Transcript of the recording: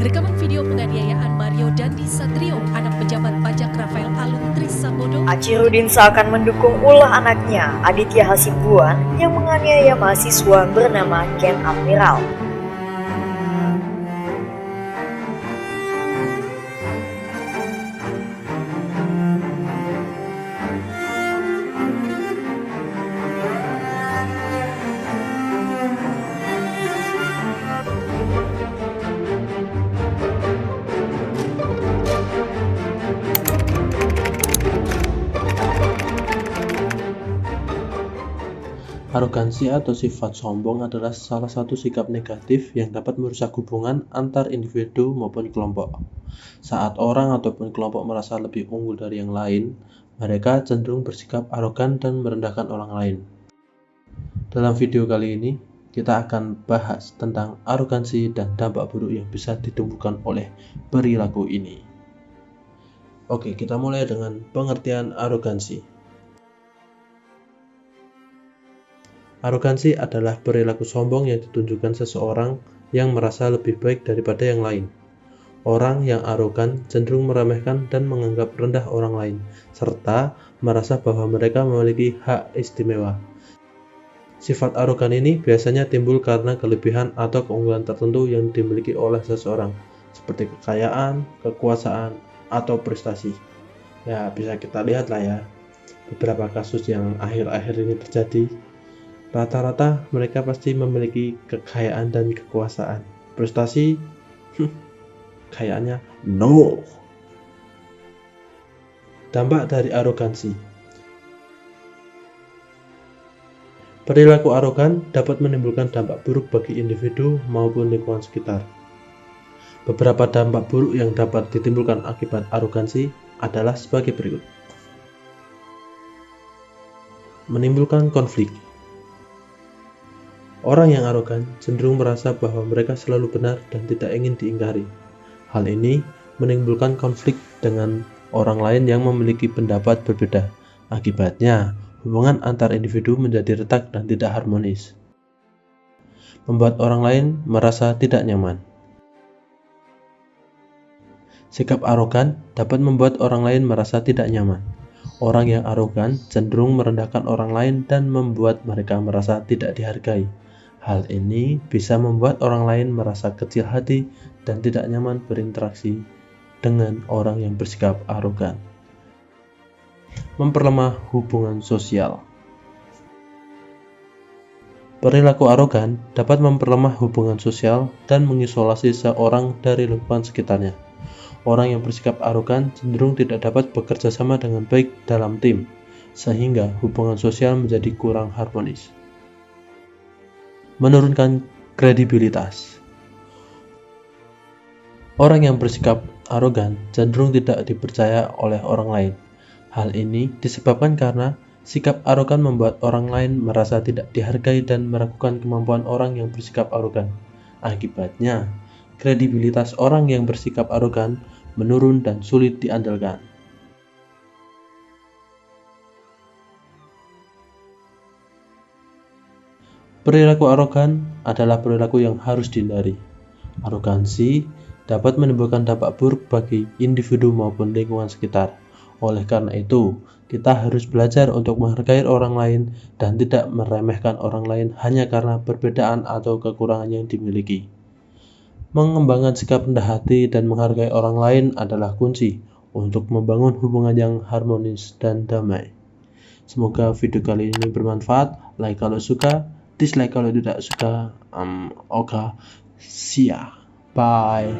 Rekaman video penganiayaan Mario Dandi Satrio, anak pejabat pajak Rafael Alun Trisambodo. Achirudin seakan mendukung ulah anaknya, Aditya Hasibuan, yang menganiaya mahasiswa bernama Ken Admiral. Arogansi atau sifat sombong adalah salah satu sikap negatif yang dapat merusak hubungan antar individu maupun kelompok. Saat orang ataupun kelompok merasa lebih unggul dari yang lain, mereka cenderung bersikap arogan dan merendahkan orang lain. Dalam video kali ini, kita akan bahas tentang arogansi dan dampak buruk yang bisa ditimbulkan oleh perilaku ini. Oke, kita mulai dengan pengertian arogansi. Arogansi adalah perilaku sombong yang ditunjukkan seseorang yang merasa lebih baik daripada yang lain. Orang yang arogan cenderung meremehkan dan menganggap rendah orang lain, serta merasa bahwa mereka memiliki hak istimewa. Sifat arogan ini biasanya timbul karena kelebihan atau keunggulan tertentu yang dimiliki oleh seseorang, seperti kekayaan, kekuasaan, atau prestasi. Ya, bisa kita lihat lah ya, beberapa kasus yang akhir-akhir ini terjadi. Rata-rata mereka pasti memiliki kekayaan dan kekuasaan. Prestasi, kayaknya no. Dampak dari arogansi. Perilaku arogan dapat menimbulkan dampak buruk bagi individu maupun lingkungan sekitar. Beberapa dampak buruk yang dapat ditimbulkan akibat arogansi adalah sebagai berikut. Menimbulkan konflik. Orang yang arogan cenderung merasa bahwa mereka selalu benar dan tidak ingin diingkari. Hal ini menimbulkan konflik dengan orang lain yang memiliki pendapat berbeda. Akibatnya, hubungan antar individu menjadi retak dan tidak harmonis, membuat orang lain merasa tidak nyaman. Sikap arogan dapat membuat orang lain merasa tidak nyaman. Orang yang arogan cenderung merendahkan orang lain dan membuat mereka merasa tidak dihargai. Hal ini bisa membuat orang lain merasa kecil hati dan tidak nyaman berinteraksi dengan orang yang bersikap arogan. Memperlemah hubungan sosial. Perilaku arogan dapat memperlemah hubungan sosial dan mengisolasi seorang dari lingkungan sekitarnya. Orang yang bersikap arogan cenderung tidak dapat bekerja sama dengan baik dalam tim, sehingga hubungan sosial menjadi kurang harmonis. Menurunkan kredibilitas. Orang yang bersikap arogan cenderung tidak dipercaya oleh orang lain. Hal ini disebabkan karena sikap arogan membuat orang lain merasa tidak dihargai dan meragukan kemampuan orang yang bersikap arogan. Akibatnya, kredibilitas orang yang bersikap arogan menurun dan sulit diandalkan. Perilaku arogan adalah perilaku yang harus dihindari. Arogansi dapat menimbulkan dampak buruk bagi individu maupun lingkungan sekitar. Oleh karena itu, kita harus belajar untuk menghargai orang lain dan tidak meremehkan orang lain hanya karena perbedaan atau kekurangan yang dimiliki. Mengembangkan sikap rendah hati dan menghargai orang lain adalah kunci untuk membangun hubungan yang harmonis dan damai. Semoga video kali ini bermanfaat. Like kalau suka, dislike kalau tidak suka. Oke, see ya. Bye.